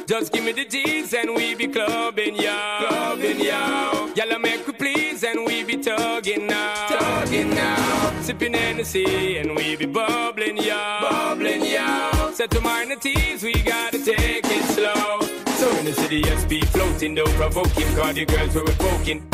Just give me the G's and we be clubbing, yo. Clubbing, yo. Y'all make we please and we be tugging now. Tugging now. Sipping Hennessy and we be bubbling, yo. Bubbling, yo. Set to minor T's, we gotta take it slow. So in the city, SP floating, don't provoke him, cause the girls were revoking.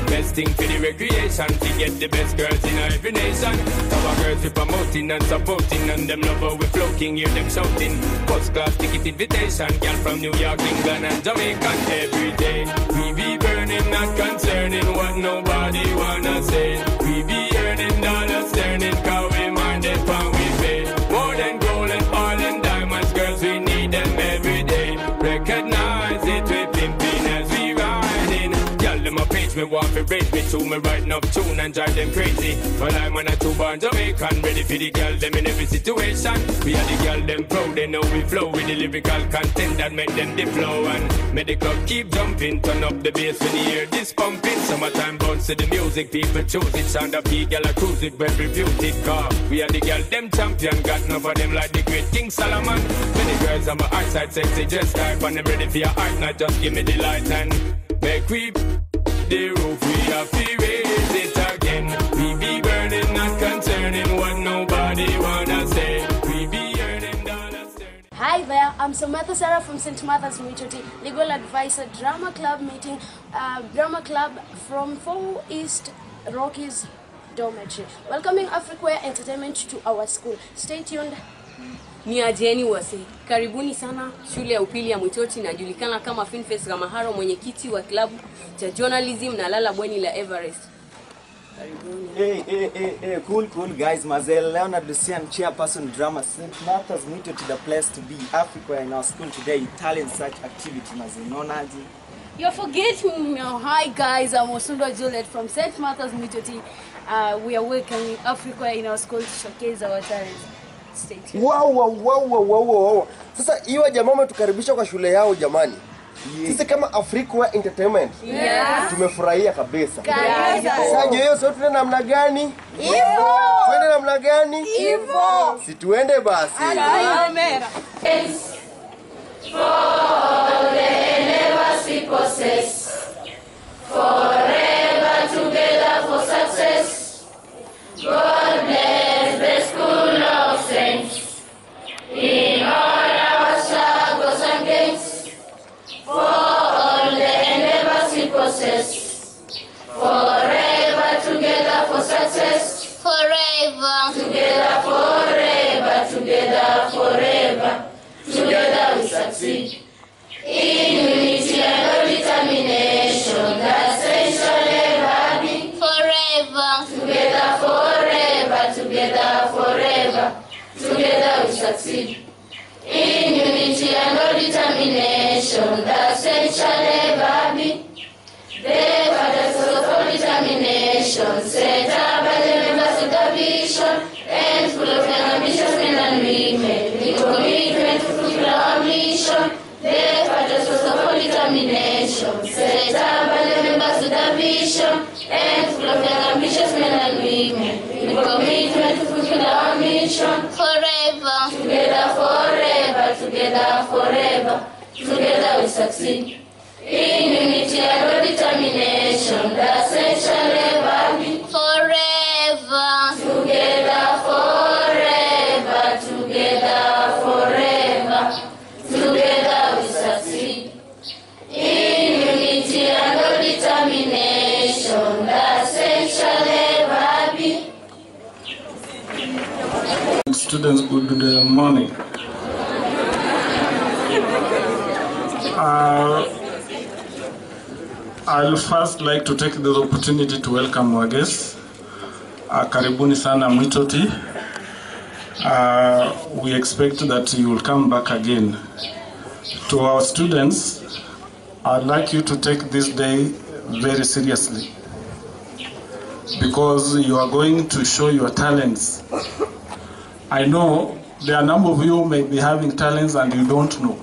Best thing for the recreation, to get the best girls in every nation. Our girls we promoting and supporting, and them love we floating, hear them shouting. First class ticket invitation, girl from New York, England and Jamaica. Every day we be burning, not concerning what nobody wanna say. We be earning dollars, turning, cause we minded when we pay. More than gold and oil and diamonds, girls we need them every day. Recognize it, we pimping as we riding. Girl them a page me want to raise me to me writing up tune and drive them crazy. Well I'm on a two-born Jamaican, ready for the girl them in every situation. We are the girl them proud, they know we flow with the lyrical content that make them the flow. And make the club keep jumping, turn up the bass when you hear this pumping. Summertime bounce to the music, people choose it. Sound of the girl a cruise it, well reviewed it. Cause we are the girl them champion, got enough of them like the great King Solomon. Many girls on my outside sexy just type, and them ready for your art, not just give me the light and make we the roof, we have to raise it again. We be burning, not concerning what nobody wanna say. We be earning dollars. Hi there, I'm Samantha Sarah from St. Martha's Mutual Legal Advisor Drama Club meeting. Drama Club from 4 East Rockies Dormitory. Welcoming Afriquare Entertainment to our school. Stay tuned. Ni ajeni wase. Karibuni sana shule ya upili ya Mwitoti, inajulikana kama Finfest Gamaharo, mwenyekiti wa klabu cha journalism na lala bweni la Everest. Karibuni. Hey, cool guys. Mazel Leonard Lucian, chairperson drama St. Martha's Mutual, the place to be. Africa in our school today, talent search activity. Mazel Nonaji. You're forgetting now. Hi guys, I'm Osundwa Juliet from St. Martha's Mutual. We are welcoming Africa in our school to showcase our talents. Wow. Sasa hiyo jamaa wametukaribisha kwa shule yao jamani. Sisi kama Afriquare Entertainment tumefurahia kabisa. Sasa hiyo sote tuende namna gani? Hivyo. Tuende namna gani? Hivyo. Si tuende basi. Amen. For the endeavors we possess, forever together for success. God bless the school of saints in all our struggles and gains. For all the endeavors we possess, forever together for success. Forever together, together we succeed. In unity and no determination, that saints shall ever be. Forever together we succeed. In unity and no determination, that saints shall ever be. They were the source of determination, set up by the members of the vision, and full of ambitious men and women, the commitment to fulfill our mission. They were the source of determination, set up by the members of the vision, and full of ambitious men and women, the commitment to fulfill our mission. Forever together we succeed. In unity and no determination, the saints shall ever be. Forever together we succeed. In unity and no determination, the saints shall ever be. Students, good morning. I'll first like to take this opportunity to welcome our guests. Karibuni sana Mwitoti. We expect that you will come back again. To our students, I'd like you to take this day very seriously, because you are going to show your talents. I know there are a number of you may be having talents and you don't know.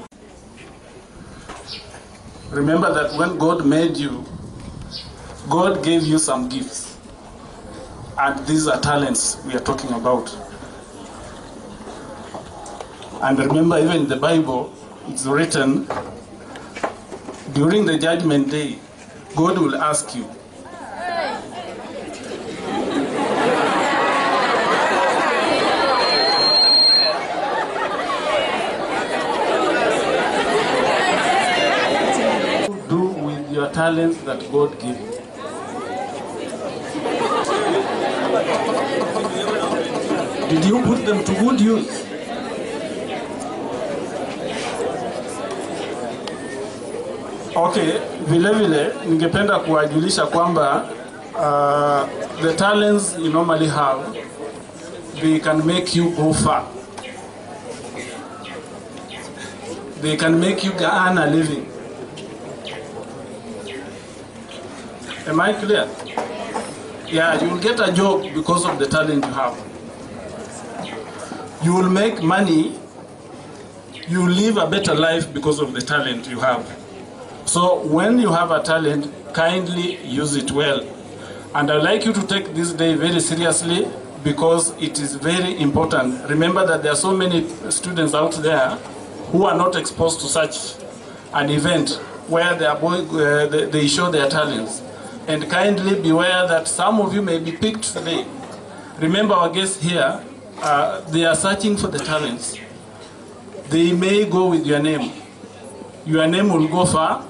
Remember that when God made you, God gave you some gifts. And these are talents we are talking about. And remember, even in the Bible, it's written, during the judgment day, God will ask you, do with your talents that God gave you. Did you put them to good use? Okay, vile ningependa kuwajulisha kwamba the talents you normally have, they can make you go far. They can make you earn a living. Am I clear? Yeah, you will get a job because of the talent you have. You will make money. You will live a better life because of the talent you have. So when you have a talent, kindly use it well. And I'd like you to take this day very seriously because it is very important. Remember that there are so many students out there who are not exposed to such an event where they show their talents. And kindly beware that some of you may be picked today. Remember our guests here, they are searching for the talents. They may go with your name. Your name will go far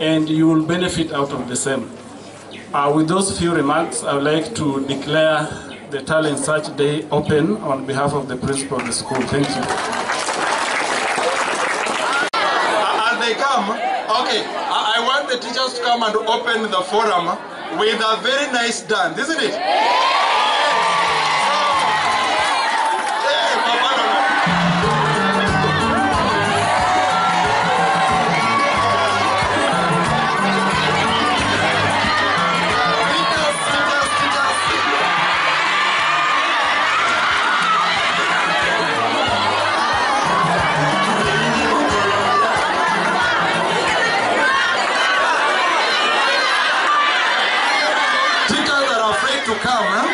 and you will benefit out of the same. With those few remarks, I would like to declare the Talent Search Day open on behalf of the principal of the school. Thank you. As they come, okay, I want the teachers to come and open the forum with a very nice dance, isn't it? To come, huh?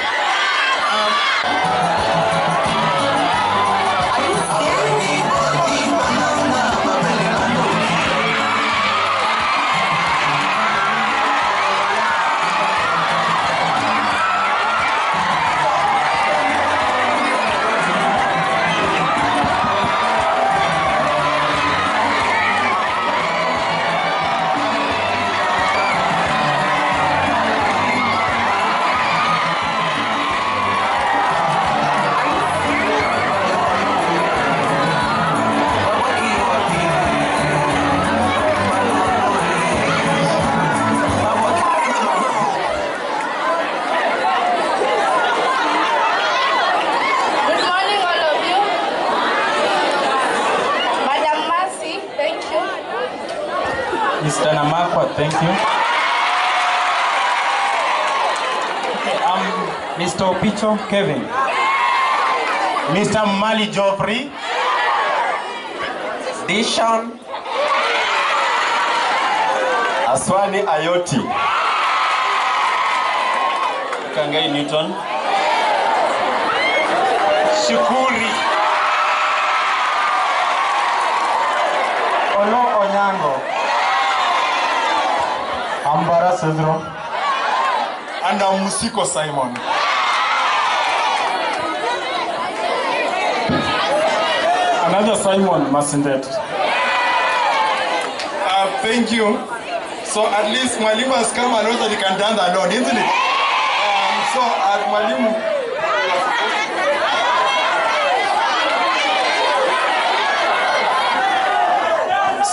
Mr. Namakwa, thank you. Okay, Mr. Opicho, Kevin. Mr. Mali Joffrey. Dishon. Aswani Ayoti. Kangai Newton. Shukuri. Olo Onyango. Ambara Cedro. And Musiko Simon. Another Simon Masindet. Thank you. So at least Mwalimu has come and knows that he can dance alone, isn't it? So at Mwalimu.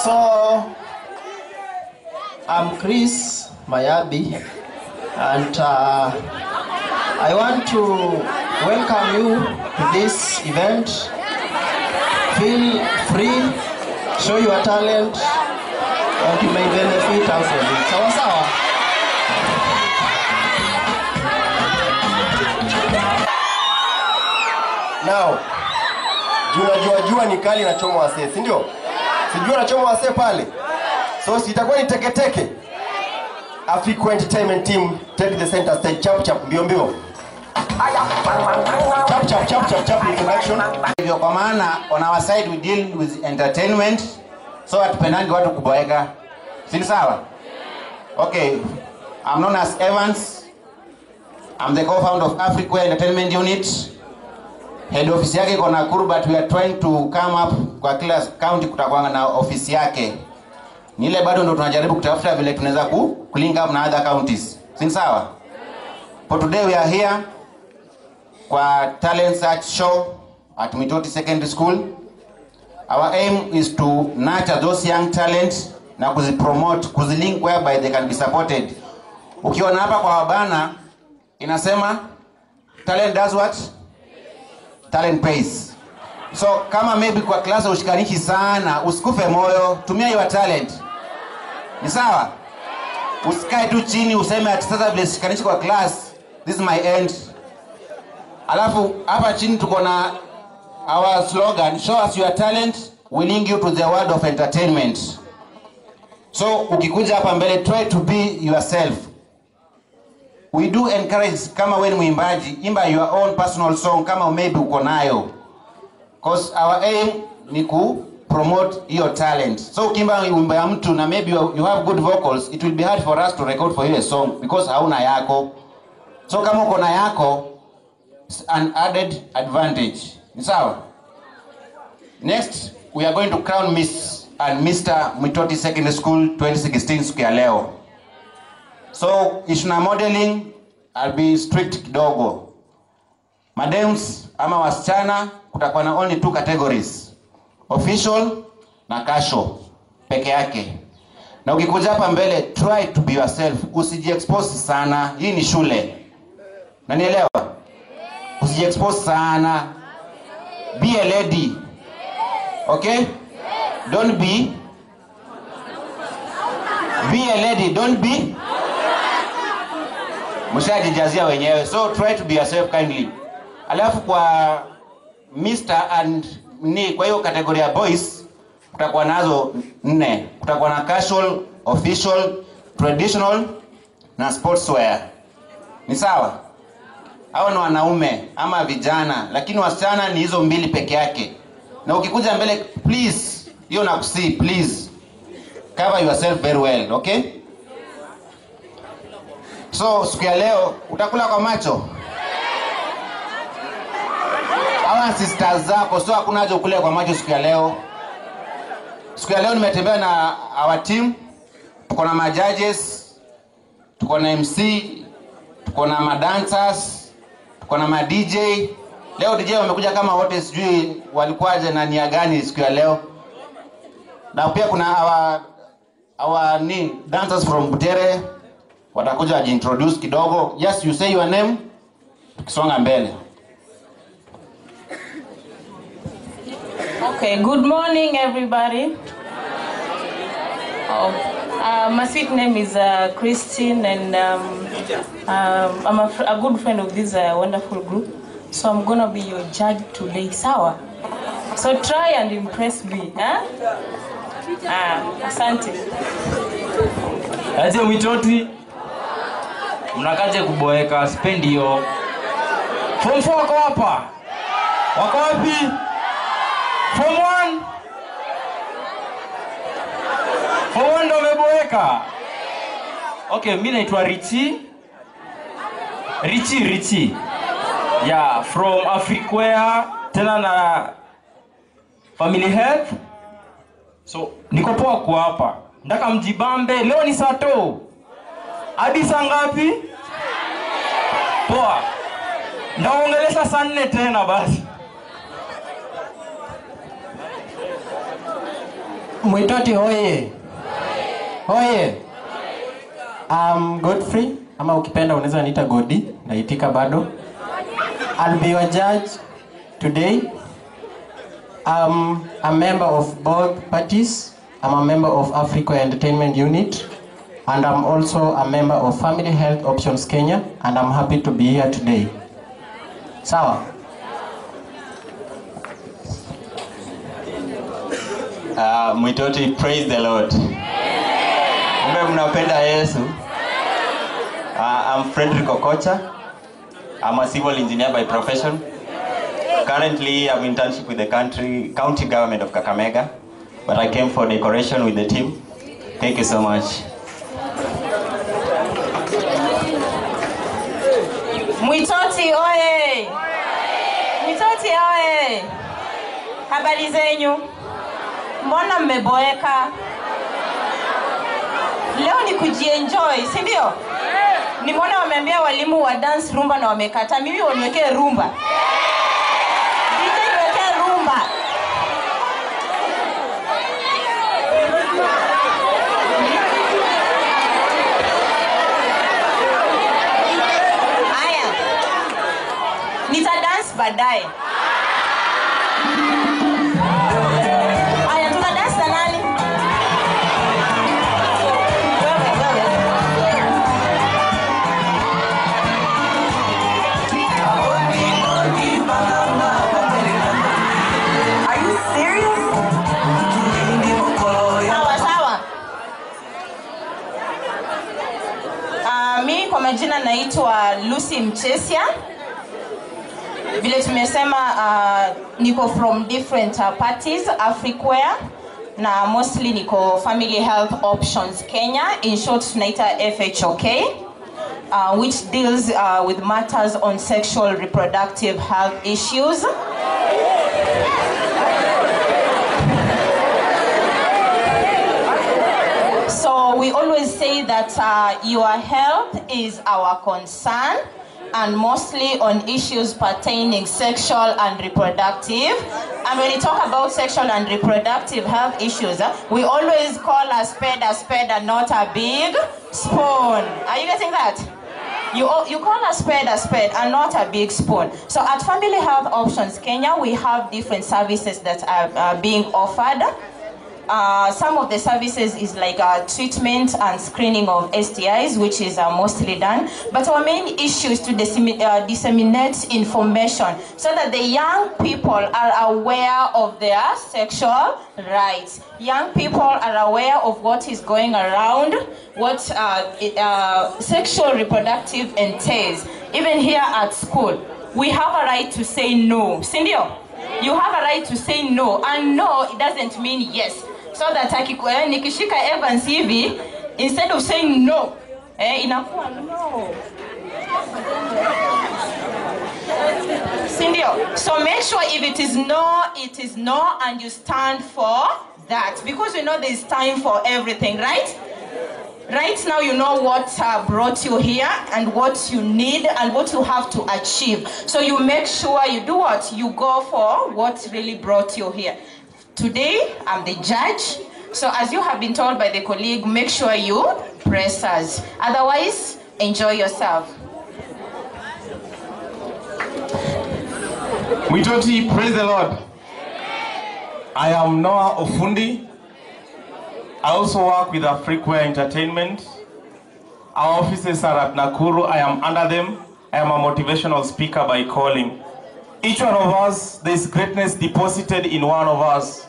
So I'm Chris Mayabi, and I want to welcome you to this event. Feel free, show your talent, and you may benefit out of it. Sawa sawa. Now, jua ni kali na choma wase, si ndio? Sijua na choma wase pale. So sitakuwa ni teke. Africa Entertainment Team, take the center stage, chap mbio. Chap introduction. Hivyo kwa maana on our side we deal with entertainment, so hatupendangi watu kuboeka. Si sawa? Okay, I'm known as Evans. I'm the co-founder of Africa Entertainment Unit. Head office yake iko Nakuru, but we are trying to come up kwa kila county kutakuwa na office yake. Ni ile bado ndo tunajaribu kutafuta vile tunaweza link up na other counties. Si sawa? For today we are here kwa talent search show at Mitoti Secondary School. Our aim is to nurture those young talents na kuzipromote, kuzilink whereby they can be supported. Ukiona hapa kwa wabana inasema talent does what? Talent pays. So kama maybe kwa class ushikanishi sana, usikufe moyo, tumia your talent. Ni sawa? Usikae tu chini useme ati sasa vile ushikanishi kwa class, this is my end. Alafu hapa chini tuko na our slogan, show us your talent, we link you to the world of entertainment. So ukikuja hapa mbele, try to be yourself. We do encourage kama when muimbaji, imba your own personal song kama maybe uko nayo. Because our aim ni ku promote your talent. So ukimba wimbo ya mtu na maybe you have good vocals, it will be hard for us to record for you a song because hauna yako. So kama uko na yako, an added advantage. Ni sawa? Next, we are going to crown Miss and Mr. Mitoti Secondary School 2016 siku ya leo. So, ishuna modeling, I'll be strict kidogo. Madams ama wasichana kutakuwa na only 2 categories. Official na casual peke yake. Na ukikuja hapa mbele, try to be yourself. Usijiexpose sana. Hii ni shule. Unanielewa? Usijiexpose sana. Be a lady. Okay? Don't be a lady. Don't be. Mshajijazia wenyewe. So try to be yourself kindly. Alafu kwa Mr. and ni kwa hiyo kategoria ya boys kutakuwa nazo 4. Kutakuwa na casual, official, traditional na sportswear. Ni sawa? Hao ni wanaume ama vijana, lakini wasichana ni hizo 2 peke yake. Na ukikuja mbele, please, hiyo nakusi, please cover yourself very well, okay? So siku ya leo utakula kwa macho. Hawa sisters zako, so hakuna haja ukule kwa macho siku ya leo. Siku ya leo nimetembea na our team. Tuko na ma judges, tuko na MC, tuko na ma dancers, tuko na ma DJ. Leo DJ wamekuja kama wote, sijui walikuwaje na nia gani siku ya leo. Na pia kuna our dancers from Butere watakuja wajiintroduce kidogo. Just you say your name, tukisonga mbele. Okay, good morning everybody. My sweet name is Christine, and I'm a good friend of this wonderful group. So I'm gonna be your judge today, sawa? So try and impress me, huh? Asante. Aje Mitoti. Mnakaje kuboeka, spendi hiyo. Form 4 wako hapa? Wako wapi? Form 1? Form 1 ndo umeboeka? Okay, mimi naitwa Richie. Yeah, from Africa, tena na Family Health. So, niko poa kwa hapa. Ndaka mjibambe, leo ni saa 2. Hadi saa ngapi? Poa. Ndaongelesha saa 4 tena basi. Mitoti hoye. Hoye. Godfrey, ama ukipenda unaweza niita Godi, naitika bado. I'll be your judge today. I'm a member of both parties. I'm a member of Africa Entertainment Unit, and I'm also a member of Family Health Options Kenya, and I'm happy to be here today. Sawa? Mitoti, praise the Lord. Mnapenda Yesu. I'm Frederick Okocha. I'm a civil engineer by profession. Currently, I'm in internship with the county government of Kakamega, but I came for decoration with the team. Thank you so much. Mwitoti oye! Mwitoti oye! Habari zenyu? Mbona mmeboeka? Leo ni kujienjoy, si ndio? Nimeona wameambia walimu wa dance rumba na wamekata. Mimi waniwekee rumba. DJ niwekee rumba. Aya. Nita dance baadaye. Aya, tuna dance na nani? Are you serious? Sawa sawa. Mimi kwa majina naitwa Lucy Mchesia. Vile tumesema niko from different parties, Africware, na mostly niko Family Health Options Kenya, in short tunaita FHOK, which deals with matters on sexual reproductive health issues. So we always say that your health is our concern, and mostly on issues pertaining sexual and reproductive. And when we talk about sexual and reproductive health issues, we always call a spade and not a big spoon. Are you getting that? You call a spade and not a big spoon. So at Family Health Options Kenya, we have different services that are being offered. Some of the services is like treatment and screening of STIs, which is mostly done. But our main issue is to disseminate information so that the young people are aware of their sexual rights. Young people are aware of what is going around, what sexual reproductive entails. Even here at school, we have a right to say no. Sindio? You have a right to say no, and no, it doesn't mean yes. So that nikishika Evans hivi, instead of saying no, inakuwa no. Sindio? So make sure if it is no, it is no, and you stand for that. Because we know there's time for everything, right? Right now you know what brought you here and what you need and what you have to achieve. So you make sure you do what? You go for what really brought you here. Today, I'm the judge. So as you have been told by the colleague, make sure you press us. Otherwise, enjoy yourself. Mwitoti, praise the Lord. I am Noah Ofundi. I also work with Africware Entertainment. Our offices are at Nakuru. I am under them. I am a motivational speaker by calling. Each one of us, there is greatness deposited in one of us.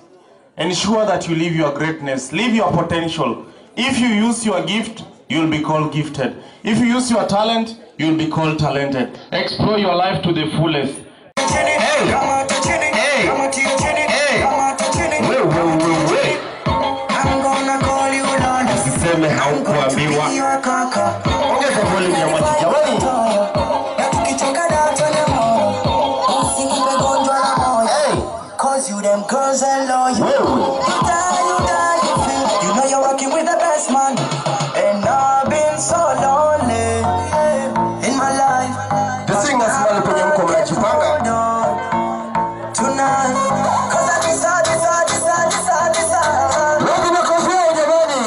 Ensure that you live your greatness, live your potential. If you use your gift, you will be called gifted. If you use your talent, you will be called talented. Explore your life to the fullest. Hey! Hey! Hey! Wait. I'm gonna call you Lord. Usiseme haukuambiwa. Ongeza volume ya maji jamani. Cause you them girls and loyal. You know you're working with the best man. And I've been so lonely in my life. The singers man penye mko mnajipanga. Tonight. Cause I decide. Ndio nakofia jamani.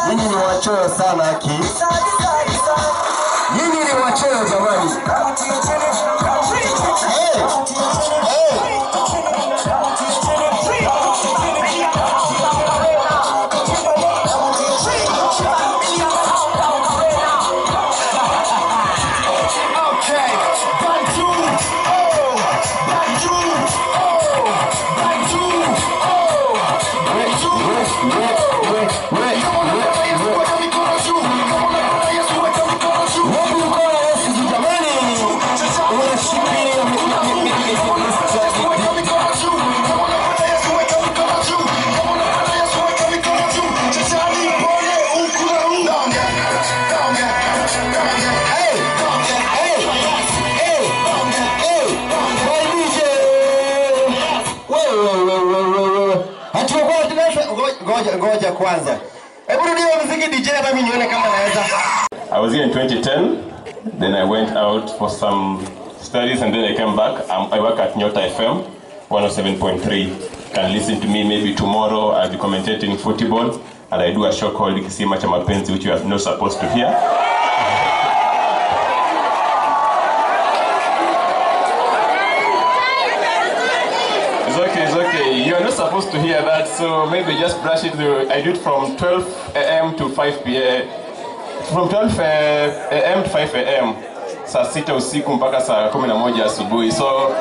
Nyinyi ni wachoyo sana aki. Nyinyi ni wachoyo jamani. Jamani. ngoja kwanza. Hebu rudia muziki DJ hata mimi nione kama naweza. I was here in 2010, then I went out for some studies and then I came back. I work at Nyota FM 107.3. You can listen to me maybe tomorrow. I'll be commentating football and I do a show called Kisima cha Mapenzi, which you are not supposed to hear. It's okay. You're not supposed to hear that, so maybe just brush it. I do it from 12 a.m. to 5 p.m. From 12 a.m. to 5 a.m. Saa 6 usiku mpaka saa 11 asubuhi. So,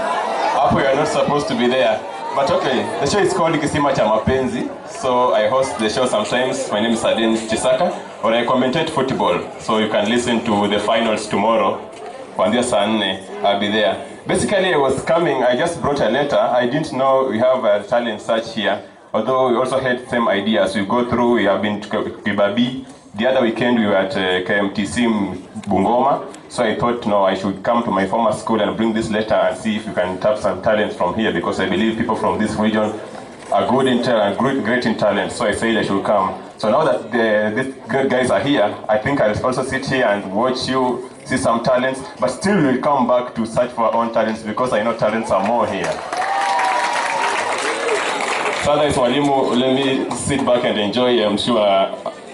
hapo you're not supposed to be there. But okay, the show is called Kisima cha Mapenzi. So, I host the show sometimes. My name is Adin Chisaka. Or I commentate football. So, you can listen to the finals tomorrow. Kuanzia saa 4, I'll be there. Basically, I was coming, I just brought a letter. I didn't know we have a talent search here. Although we also had same ideas. We go through, we have been to Kibabi. The other weekend we were at KMTC Bungoma. So I thought, no, I should come to my former school and bring this letter and see if we can tap some talent from here, because I believe people from this region are good in talent, great in talent. So I said I should come. So now that these good guys are here, I think I'll also sit here and watch you see some talents, but still we'll come back to search for our own talents, because I know talents are more here. So otherwise, Walimu, let me sit back and enjoy. I'm sure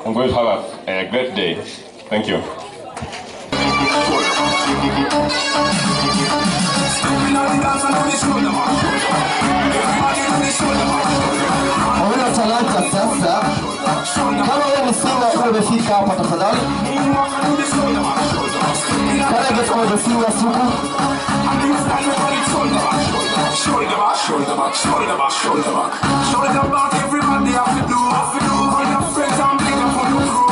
I'm going to have a great day. Thank you. Hauna talanta sasa. Kama wewe ni singer umefika hapa tafadhali. Can I get all the singers suku? Shoulder back, everybody have to do. All your friends and big up on the crew.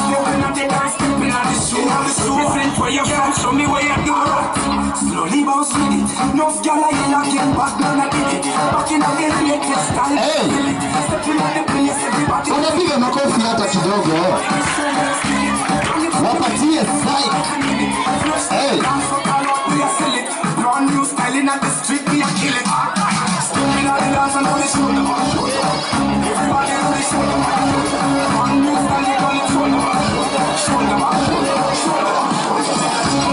Stepping at the dance, stepping at the show. Listen where you're from, show me where you do. Slowly bounce with it. Enough gyal I yell again, but none I did it. Back in the latest style. Stepping at the place, everybody. Unapiga makofi hata kidogo. Wapatie psych. Hey. Brand new styling at the street, we are kill it. Stepping at the dance and on the shoulder. Everybody on the shoulder. Brand new styling on the shoulder. Shoulder.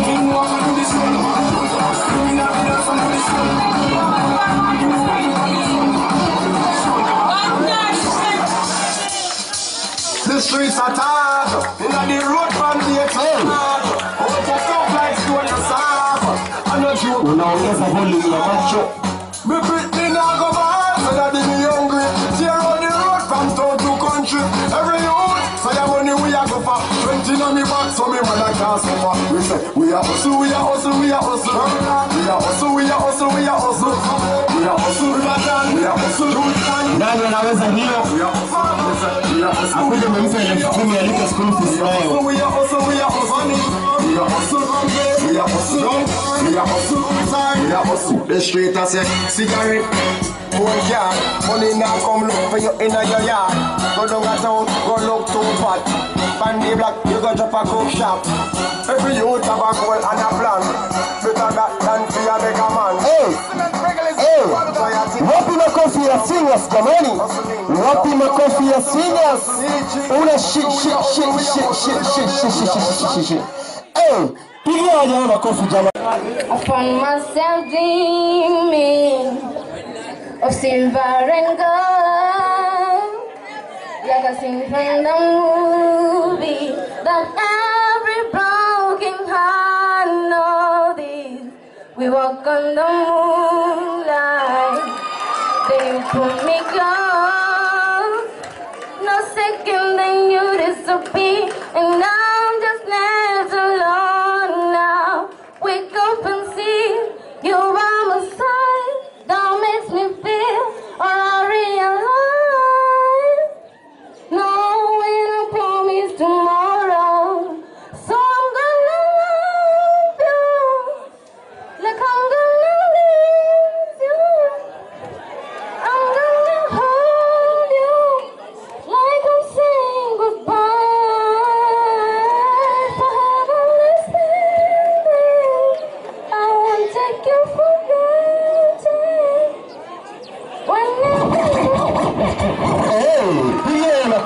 Moonwalk on the shoulder. Stepping at the dance and on the shoulder. Brand new styling on the shoulder. The streets are tired. In the road from the exit. Unaongeza volume ya macho. Me pretty now go bad, so that they be hungry. Tear on the road from town to country. Every youth, so your money we a go for. 20 on me back, so me mother can't suffer. We say, we a hustle, we a hustle, we a hustle. We a hustle, we a hustle, we a hustle. We a hustle, we a hustle, we a hustle. Nani anaweza hiyo? Akuje memsa elfu 10 alipe school fees nayo. We a hustle, we a hustle. We a hustle, we a hustle. We a hustle, we a hustle. The street I say, cigarette, one yard. Money now come look for you in your yard. Go down a town, go look too fat. Bandy black, you go drop a coke shop. Every youth have a goal and a plan. Better that than for a bigger man. Hey, wapi makofi ya singers jamani? Wapi makofi ya singers? Una shit. Pigia wajaona makofi jamani. I found myself dreaming of silver and gold, like a scene from the movie that every broken heart knows this. We walk on the moonlight, they pull me close. No second, then you disappear, and I'm just left alone now. Wake up and see you by my side. That makes me feel, or I realize, no way I promise tomorrow. So I'm gonna love you, like I'm gonna miss you. I'm gonna hold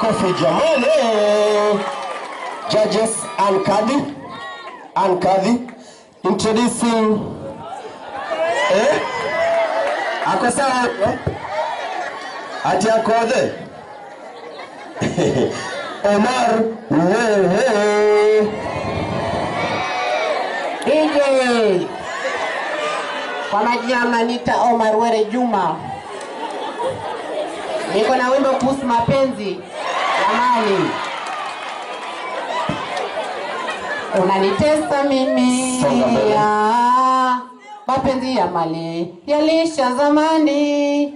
makofi jamani. Judges and Kadhi introducing ako sawa ati akode Omar DJ kwa majina manita Omar Were Juma. Niko na wimbo kuhusu mapenzi jamani. Unanitesa mimi ya mapenzi ya mali yalisha zamani.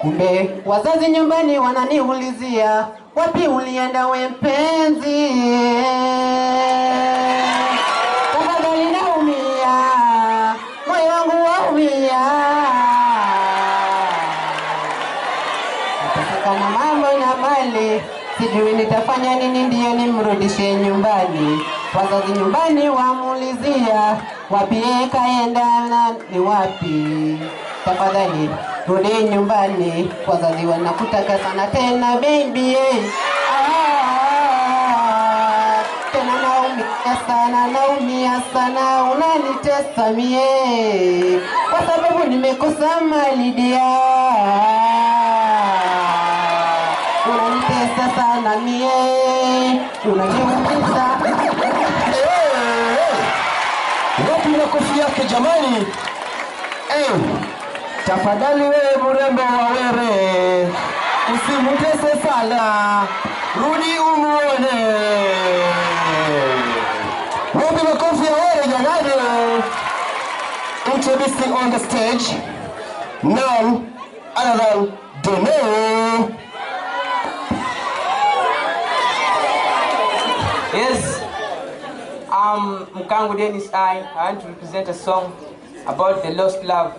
Kumbe wazazi nyumbani wananiulizia wapi ulienda we mpenzi. Tafadhali naumia, moyo wangu waumia. Nataka mambo na mali, sijui nitafanya nini ndio nimrudishe nyumbani. Wazazi nyumbani wamuulizia wapi kaenda na ni wapi. Tafadhali rudi nyumbani, wazazi wanakutaka sana tena baby. Tena naumia sana, unanitesa mie kwa sababu nimekosa mali dia. Unanitesa sana mie, unajiumiza. Wapi makofi yake jamani? Tafadhali wewe mrembo wa Were, usimtese sana, rudi umuone. Wapi makofi ya Were jamani? Introducing on the stage, none other than Dono. Yes, Mkangu Dennis I want to represent a song about the lost love.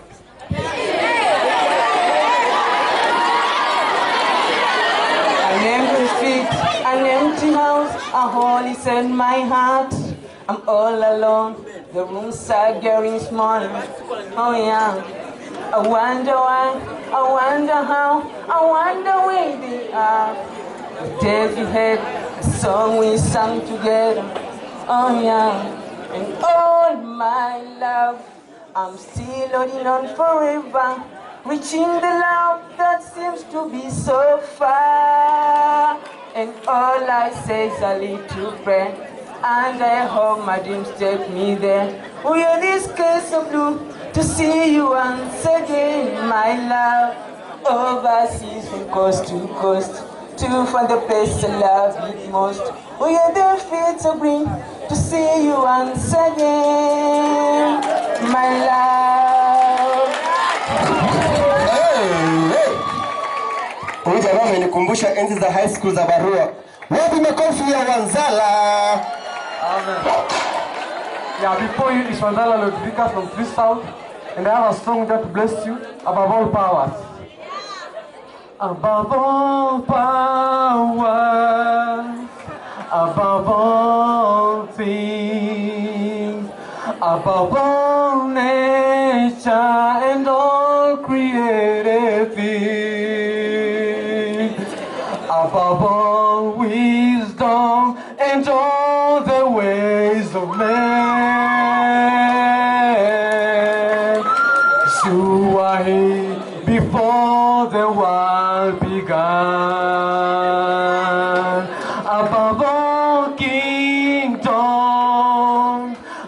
An empty street, an empty house, a hole is in my heart. I'm all alone, the rooms are getting smaller. Oh yeah, I wonder why, I wonder how, I wonder where they are. The days we had, the song we sang together. Oh yeah, and all my love, I'm still holding on forever, reaching the love that seems to be so far. And all I say is a little prayer, and I hope my dreams take me there. We are this case of blue to see you once again, my love. Overseas from coast to coast, to find the place I love you most. We are the fates of green to see you once again, my love. Huyu jamaa amenikumbusha enzi za high school za Barua. Wapi makofi ya Wanzala? Yeah, before you is Wanzala Ludwika from Free South, and I have a song that bless you above all powers. Above all powers, above all things, above all nature and all created things, above all wisdom and all the ways of man. You are He before the world began. Above all kingdoms,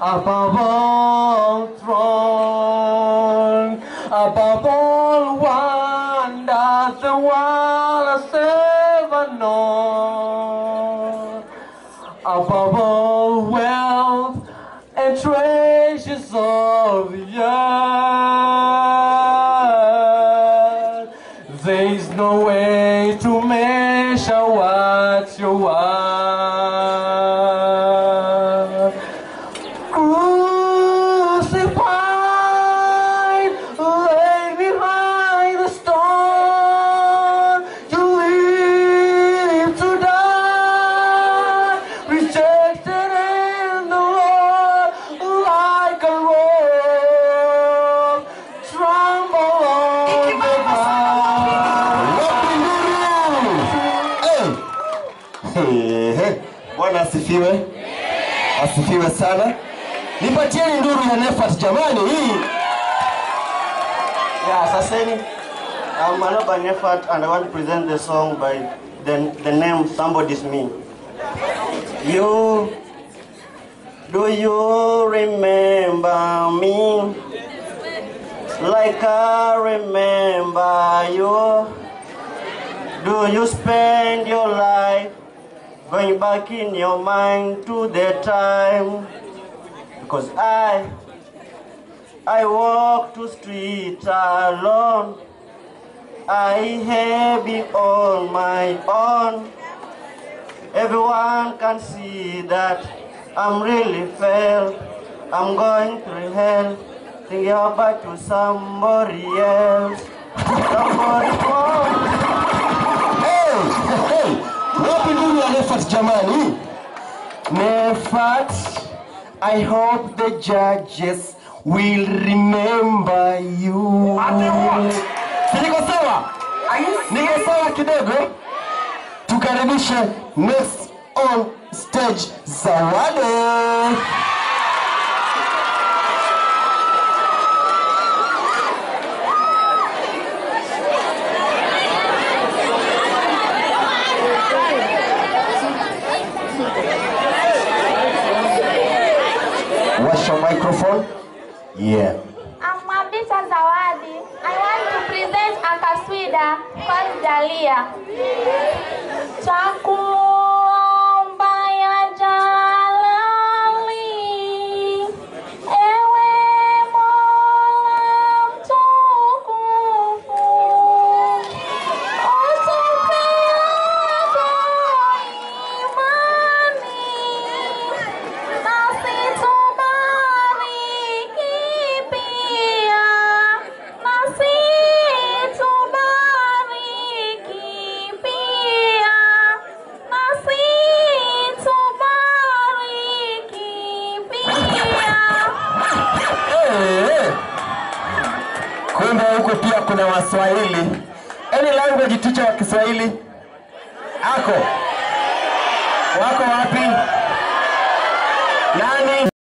above all thrones, above all wonders the world has ever known, above all wealth and treasures of the earth, there is no way to measure what you are. Crucified, laid behind the stone, you live to die, rejected in the Lord like a robe, tremble on the ground. asifiwe. Asifiwe sana. Nipatieni nduru ya Nefat jamani hii. Yeah, Saseni. I'm Aloba Nefat and I want to present the song by the name Somebody's Me. Do you remember me? Like I remember you. Do you spend your life going back in your mind to the time? Because I walk to street alone. I heavy on my own. Everyone can see that I'm really failed. I'm going through hell. Thinking about to somebody else. Somebody else. Hey! Wapi nduru ya Nefat jamani? Nefat, I hope the judges will remember you. Niko sawa? Niko sawa kidogo? Tukaribishe next on stage Zawadi. What's your microphone? Yeah. I'm Mabita Zawadi. I want to present a kaswida called Dalia. Chakuomba ya Jalali, ewe Mola mtukufu, utupe imani, nasi tubariki pia, nasi tubariki pia, nasi tubariki pia. Kumbe huko pia kuna Waswahili. Any language teacher wa Kiswahili? Ako? Wako wapi?